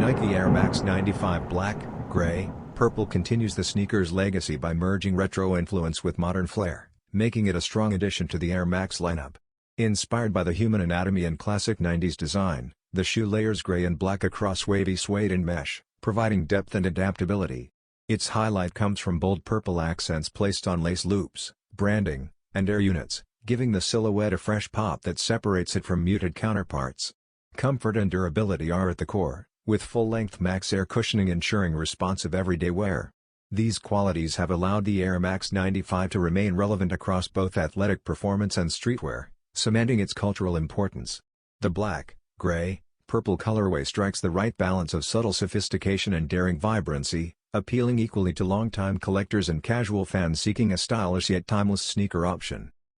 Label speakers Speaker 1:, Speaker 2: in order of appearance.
Speaker 1: Nike Air Max 95 Black, Gray, Purple continues the sneaker's legacy by merging retro influence with modern flair, making it a strong addition to the Air Max lineup. Inspired by the human anatomy and classic 90s design, the shoe layers gray and black across wavy suede and mesh, providing depth and adaptability. Its highlight comes from bold purple accents placed on lace loops, branding, and air units, giving the silhouette a fresh pop that separates it from muted counterparts. Comfort and durability are at the core, with full-length Max Air cushioning ensuring responsive everyday wear. These qualities have allowed the Air Max 95 to remain relevant across both athletic performance and streetwear, cementing its cultural importance. The black, gray, purple colorway strikes the right balance of subtle sophistication and daring vibrancy, appealing equally to longtime collectors and casual fans seeking a stylish yet timeless sneaker option.